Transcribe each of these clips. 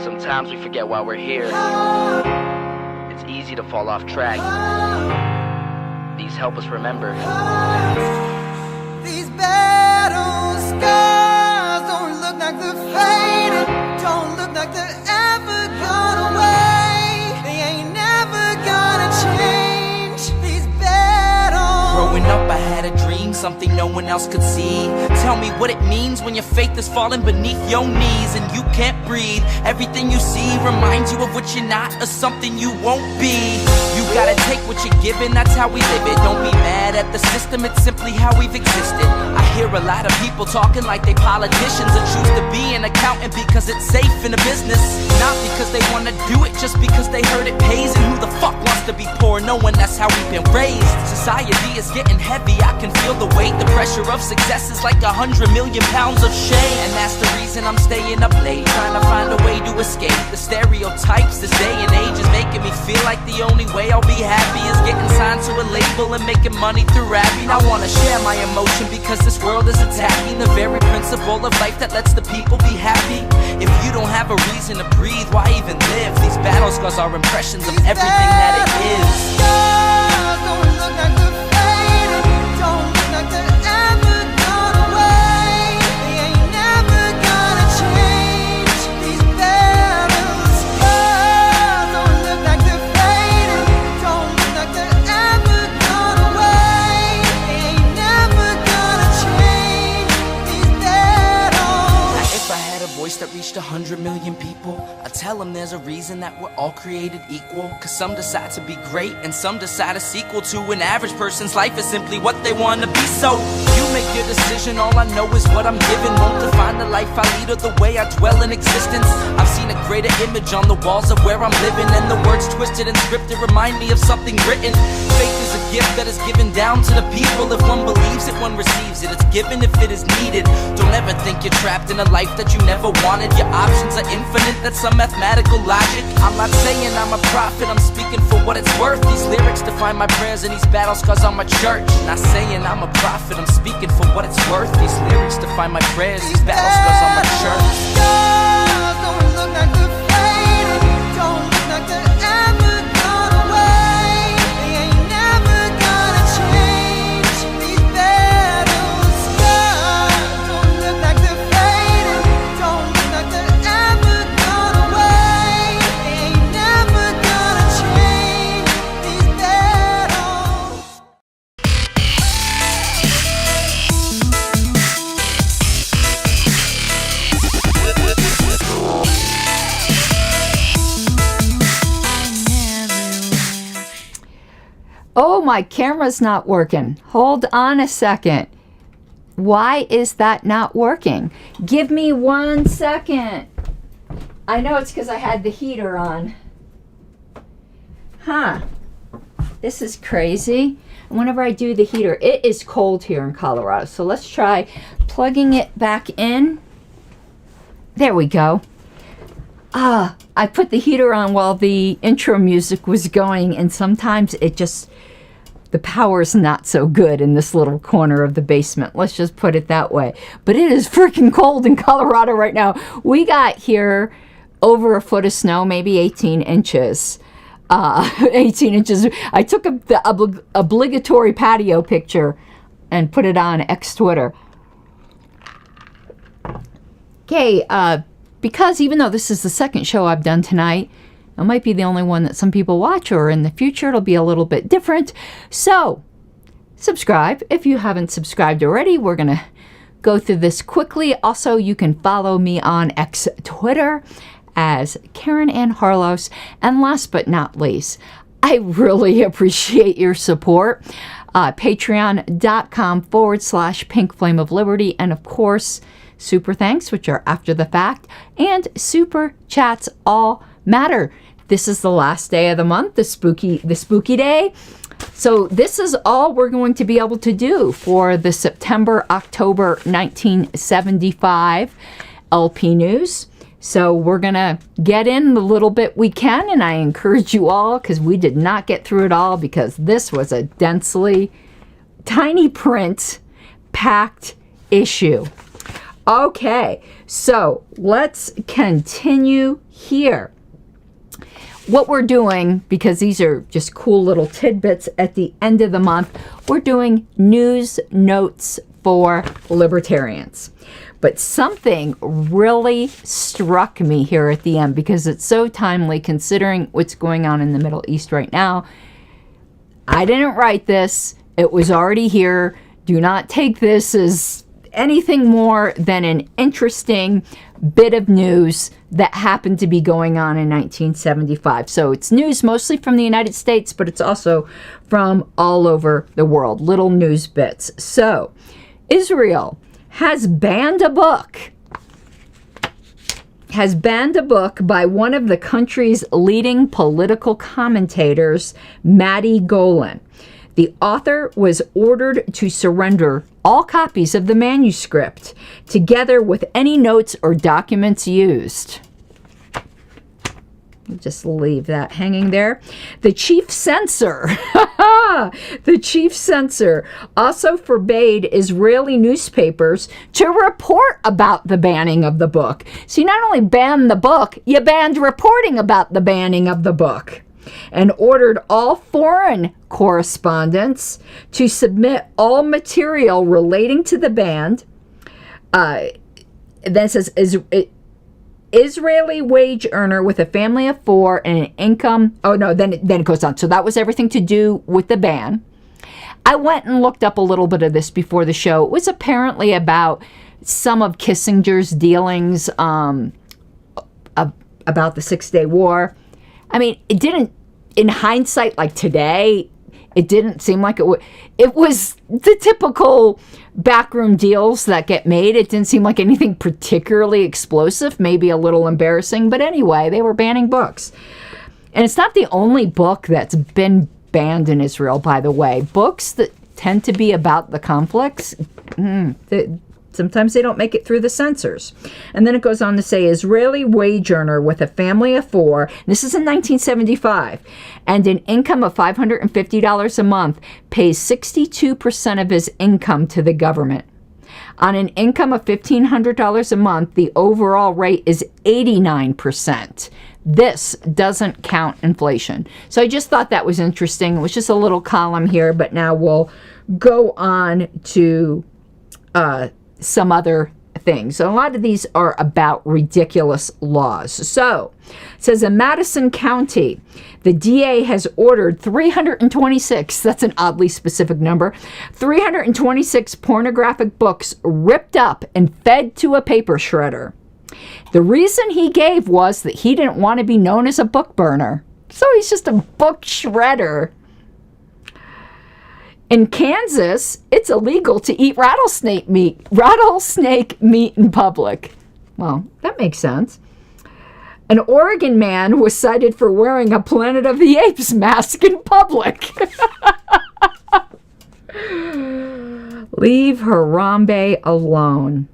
Sometimes we forget why we're here. It's easy to fall off track. These help us remember. These battle scars don't look like they're faded, don't look like they're ever gone away. They ain't never gonna change. These battles. Growing up I had a dream, something no one else could see. Tell me what it means when your faith is falling beneath your knees and you can't breathe. Everything you see reminds you of what you're not or something you won't be. You gotta take what you're given, that's how we live it. Don't be mad at the system, it's simply how we've existed. I hear a lot of people talking like they politicians and choose to be an accountant because it's safe in a business. Not because they wanna do it, just because they heard it pays. And who the fuck wants to be poor knowing that's how we've been raised? Society is getting heavy, I can feel the weight. The pressure of success is like 100 million pounds of shame. And that's the reason I'm staying up late, trying to find a way to escape the stereotypes this day and age is making me feel like the only way I'll be happy is getting signed to a label and making money through rapping. I wanna share my emotion because this world is attacking the very principle of life that lets the people be happy. If you don't have a reason to breathe, why even live? These battle scars are impressions of everything that it is. Scars don't look like they're faded, don't look like they're ever gone away. They ain't never gonna change. These battle scars don't look like they're faded, don't look like they're ever gone away. They ain't never gonna change. These battles. Now if I had a voice that reached 100 million people, I'd tell them there's a reason that we're all created equal. Cause some decide to be great and some decide a sequel to an average person's life is simply what they want to be. So you make your decision, all I know is what I'm given won't define the life I lead or the way I dwell in existence. I've seen a greater image on the walls of where I'm living, and the words twisted and scripted remind me of something written. Faith is a gift that is given down to the people. If one believes it, one receives it. It's given if it is needed. Don't ever think you're trapped in a life that you never wanted. Your options are infinite, that's some mathematical logic. I'm not saying I'm a prophet, I'm speaking for what it's worth. These lyrics define my prayers and these battle scars on my church. Not saying I'm a prophet, I'm speaking for what it's worth. These lyrics define my prayers, these battle scars on my church. Scars don't look like they're faded, don't look like they're ever gone away. They ain't never gonna change. These battle scars don't look like they're faded, don't look like they're ever gone away. They ain't never gonna change. These battles. Oh, my camera's not working. Hold on a second. Why is that not working? Give me 1 second. I know it's because I had the heater on. Huh. This is crazy. Whenever I do the heater, it is cold here in Colorado. So let's try plugging it back in. There we go. I put the heater on while the intro music was going, and sometimes it just, the power's not so good in this little corner of the basement. Let's just put it that way. But it is freaking cold in Colorado right now. We got here over a foot of snow, maybe 18 inches. 18 inches. I took the obligatory patio picture and put it on X Twitter. Okay, because even though this is the second show I've done tonight, it might be the only one that some people watch, or in the future it'll be a little bit different. So, subscribe if you haven't subscribed already. We're going to go through this quickly. Also, you can follow me on X Twitter as Karen Ann Harlos. And last but not least, I really appreciate your support. Patreon.com/Pink Flame of Liberty. And of course, super thanks, which are after the fact, and super chats all matter. This is the last day of the month, the spooky day. So this is all we're going to be able to do for the September-October 1975 LP News. So we're going to get in the little bit we can, and I encourage you all, because we did not get through it all, because this was a densely, tiny print, packed issue. Okay, so let's continue here. What we're doing, because these are just cool little tidbits at the end of the month, we're doing news notes for libertarians. But something really struck me here at the end because it's so timely considering what's going on in the Middle East right now. I didn't write this. It was already here. Do not take this as anything more than an interesting bit of news that happened to be going on in 1975. So it's news mostly from the United States, but it's also from all over the world. Little news bits. So Israel has banned a book by one of the country's leading political commentators, Maddie Golan. The author was ordered to surrender all copies of the manuscript, together with any notes or documents used. We'll just leave that hanging there. The chief censor, also forbade Israeli newspapers to report about the banning of the book. So you not only banned the book, you banned reporting about the banning of the book, and ordered all foreign correspondents to submit all material relating to the ban. Then it says, Israeli wage earner with a family of 4 and an income. Oh, no, then it goes on. So that was everything to do with the ban. I went and looked up a little bit of this before the show. It was apparently about some of Kissinger's dealings about the 6-Day War. I mean, it didn't, in hindsight, like today, it didn't seem like it would. It was the typical backroom deals that get made. It didn't seem like anything particularly explosive, maybe a little embarrassing. But anyway, they were banning books. And it's not the only book that's been banned in Israel, by the way. Books that tend to be about the conflicts, sometimes they don't make it through the censors. And then it goes on to say, Israeli wage earner with a family of 4, this is in 1975, and an income of $550 a month pays 62% of his income to the government. On an income of $1,500 a month, the overall rate is 89%. This doesn't count inflation. So I just thought that was interesting. It was just a little column here, but now we'll go on to some other things. So a lot of these are about ridiculous laws. So it says in Madison County, the DA has ordered 326, that's an oddly specific number, 326 pornographic books ripped up and fed to a paper shredder. The reason he gave was that he didn't want to be known as a book burner. So he's just a book shredder. In Kansas, it's illegal to eat rattlesnake meat in public. Well, that makes sense. An Oregon man was cited for wearing a Planet of the Apes mask in public. Leave Harambe alone.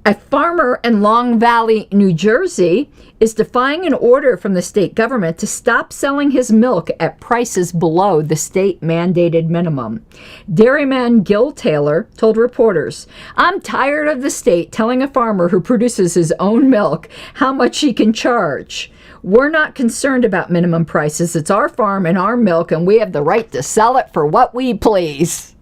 A farmer in Long Valley, New Jersey, is defying an order from the state government to stop selling his milk at prices below the state-mandated minimum. Dairyman Gil Taylor told reporters, "I'm tired of the state telling a farmer who produces his own milk how much he can charge. We're not concerned about minimum prices. It's our farm and our milk, and we have the right to sell it for what we please."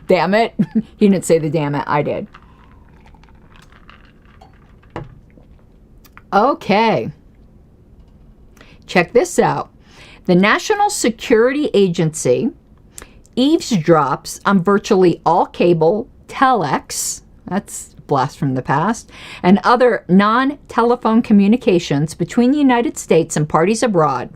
Damn it. He didn't say the damn it. I did. Okay. Check this out. The National Security Agency eavesdrops on virtually all cable, telex, that's a blast from the past, and other non-telephone communications between the United States and parties abroad,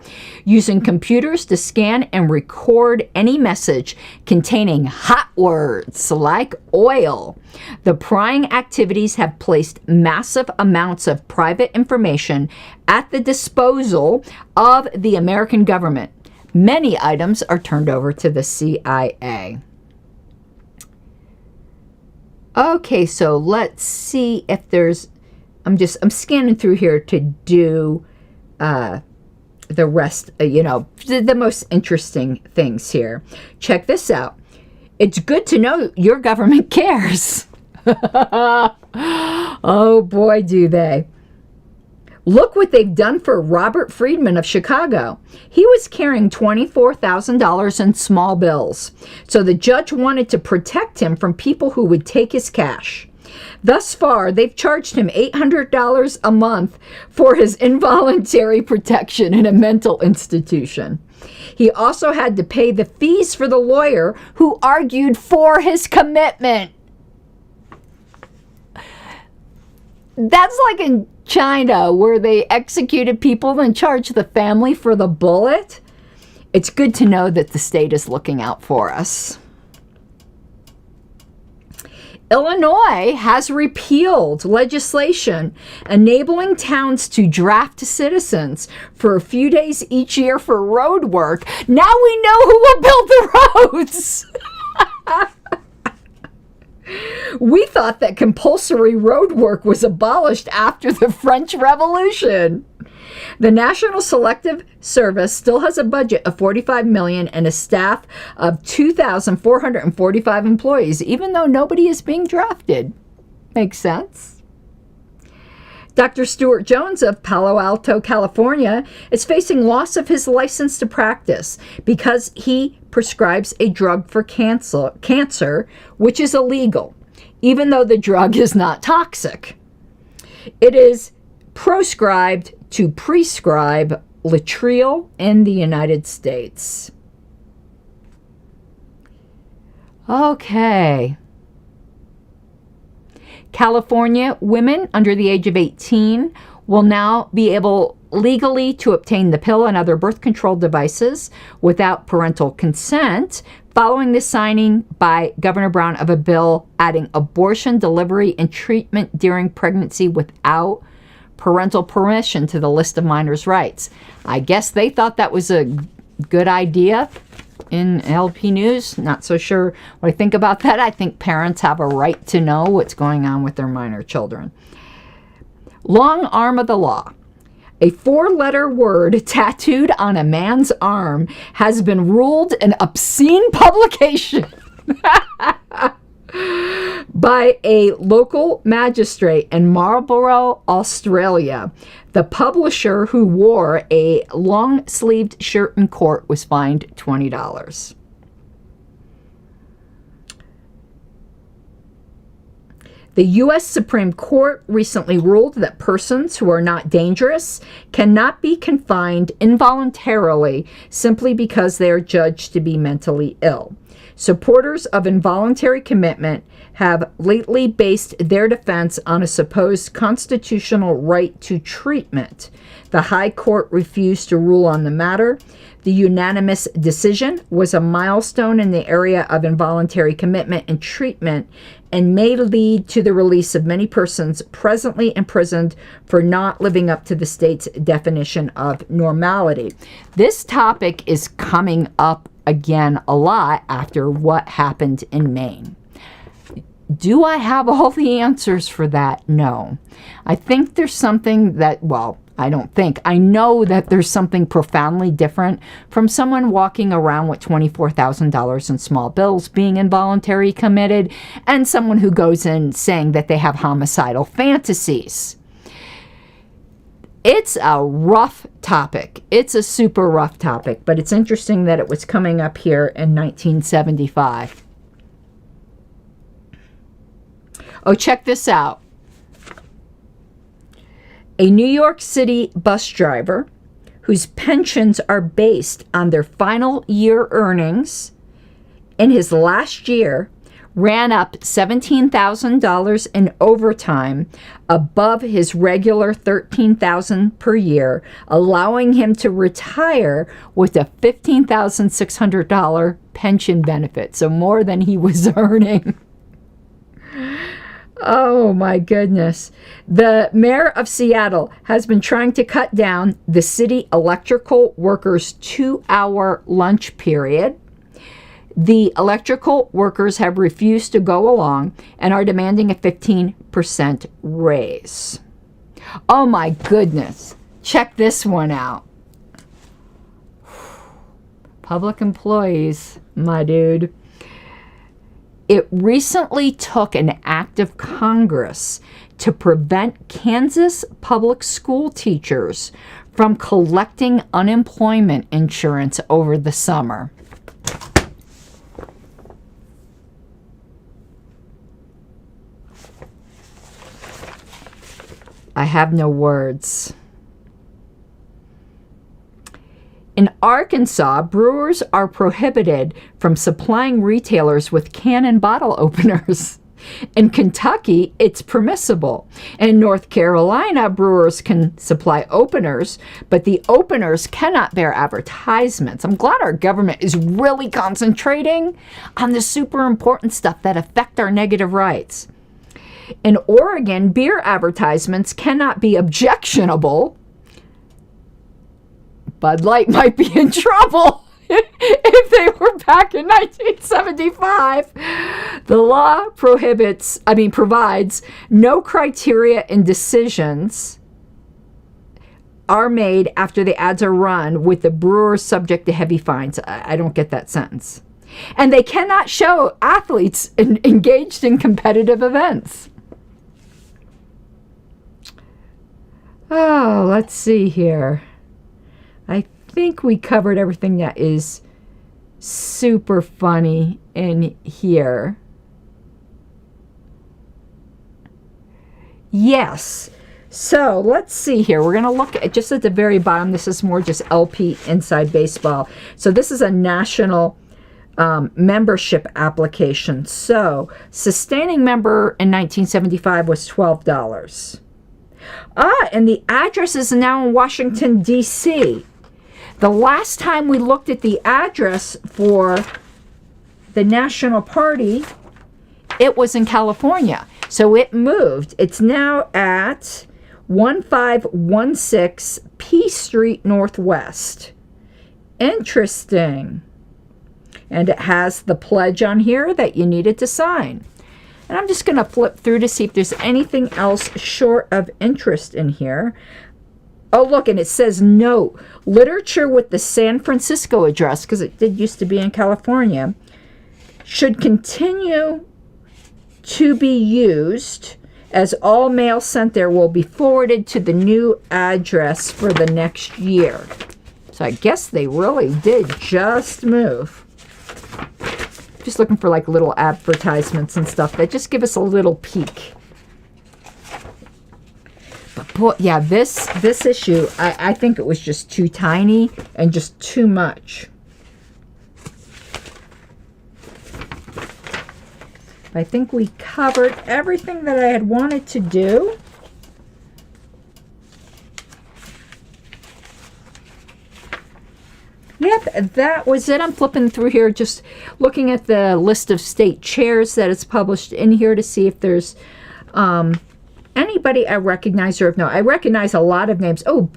using computers to scan and record any message containing hot words like oil. The prying activities have placed massive amounts of private information at the disposal of the American government. Many items are turned over to the CIA. Okay, so let's see if there's, I'm scanning through here to do the rest, the most interesting things here. Check this out. It's good to know your government cares. Oh boy, do they. Look what they've done for Robert Friedman of Chicago. He was carrying $24,000 in small bills, so the judge wanted to protect him from people who would take his cash. Thus far, they've charged him $800 a month for his involuntary protection in a mental institution. He also had to pay the fees for the lawyer who argued for his commitment. That's like in China, where they executed people and charged the family for the bullet. It's good to know that the state is looking out for us. Illinois has repealed legislation enabling towns to draft citizens for a few days each year for road work. Now we know who will build the roads. We thought that compulsory road work was abolished after the French Revolution. The National Selective Service still has a budget of $45 million and a staff of 2,445 employees, even though nobody is being drafted. Makes sense. Dr. Stuart Jones of Palo Alto, California, is facing loss of his license to practice because he prescribes a drug for cancer, which is illegal, even though the drug is not toxic. It is proscribed to prescribe Latril in the United States. Okay. California women under the age of 18 will now be able legally to obtain the pill and other birth control devices without parental consent following the signing by Governor Brown of a bill adding abortion, delivery, and treatment during pregnancy without parental permission to the list of minors' rights. I guess they thought that was a good idea in LP News. Not so sure what I think about that. I think parents have a right to know what's going on with their minor children. Long arm of the law. A 4-letter word tattooed on a man's arm has been ruled an obscene publication by a local magistrate in Marlborough, Australia. The publisher, who wore a long-sleeved shirt in court, was fined $20. The U.S. Supreme Court recently ruled that persons who are not dangerous cannot be confined involuntarily simply because they are judged to be mentally ill. Supporters of involuntary commitment have lately based their defense on a supposed constitutional right to treatment. The High Court refused to rule on the matter. The unanimous decision was a milestone in the area of involuntary commitment and treatment and may lead to the release of many persons presently imprisoned for not living up to the state's definition of normality. This topic is coming up again a lot after what happened in Maine. Do I have all the answers for that? No. I think there's something that, well, I don't think. I know that there's something profoundly different from someone walking around with $24,000 in small bills being involuntary committed and someone who goes in saying that they have homicidal fantasies. It's a rough topic. It's a super rough topic, but it's interesting that it was coming up here in 1975. Oh, check this out. A New York City bus driver whose pensions are based on their final year earnings in his last year ran up $17,000 in overtime above his regular $13,000 per year, allowing him to retire with a $15,600 pension benefit, so more than he was earning. Oh my goodness. The mayor of Seattle has been trying to cut down the city electrical workers' 2-hour lunch period. The electrical workers have refused to go along and are demanding a 15% raise. Oh my goodness. Check this one out. Public employees, my dude. It recently took an act of Congress to prevent Kansas public school teachers from collecting unemployment insurance over the summer. I have no words. In Arkansas, brewers are prohibited from supplying retailers with can and bottle openers. In Kentucky, it's permissible. In North Carolina, brewers can supply openers, but the openers cannot bear advertisements. I'm glad our government is really concentrating on the super important stuff that affect our negative rights. In Oregon, beer advertisements cannot be objectionable. Bud Light might be in trouble if they were back in 1975. The law provides no criteria and decisions are made after the ads are run with the brewers subject to heavy fines. I don't get that sentence. And they cannot show athletes engaged in competitive events. Oh, let's see here. I think we covered everything that is super funny in here. Yes. So let's see here. We're going to look at just at the very bottom. This is more just LP Inside Baseball. So this is a national membership application. So sustaining member in 1975 was $12. And the address is now in Washington, D.C. The last time we looked at the address for the National Party, it was in California. So it moved. It's now at 1516 P Street Northwest. Interesting. And it has the pledge on here that you needed to sign. And I'm just going to flip through to see if there's anything else short of interest in here. Oh, look, and it says note, literature with the San Francisco address, because it did used to be in California, should continue to be used as all mail sent there will be forwarded to the new address for the next year. So I guess they really did just move. Just looking for like little advertisements and stuff that just give us a little peek. But boy, yeah, this issue, I think it was just too tiny and just too much. I think we covered everything that I had wanted to do. Yep, that was it. I'm flipping through here, just looking at the list of state chairs that is published in here to see if there's anybody I recognize or if no. I recognize a lot of names. Oh,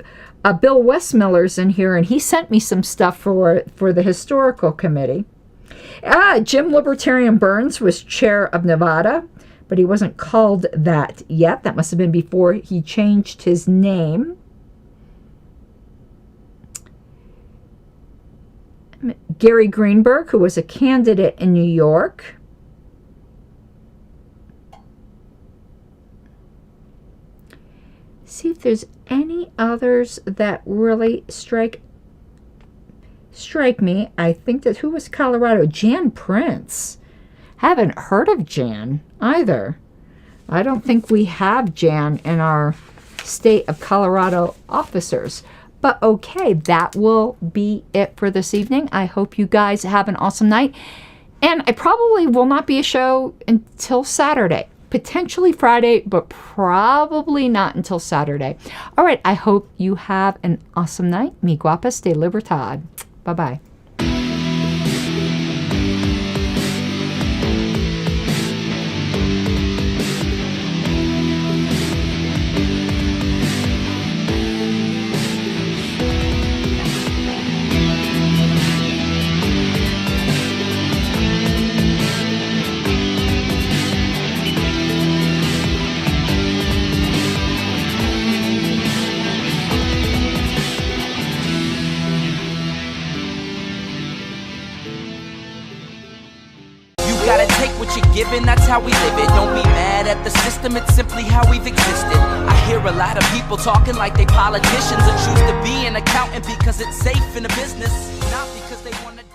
Bill Westmiller's in here, and he sent me some stuff for the historical committee. Jim Libertarian Burns was chair of Nevada, but he wasn't called that yet. That must have been before he changed his name. Gary Greenberg, who was a candidate in New York. See if there's any others that really strike me. I think that who was Colorado? Jan Prince. Haven't heard of Jan either. I don't think we have Jan in our state of Colorado officers. But okay, that will be it for this evening. I hope you guys have an awesome night. And I probably will not be a show until Saturday. Potentially Friday, but probably not until Saturday. All right, I hope you have an awesome night. Mi guapas de libertad. Bye-bye. how we live it. Don't be mad at the system, it's simply how we've existed. I hear a lot of people talking like they politicians and choose to be an accountant because it's safe in a business, not because they want to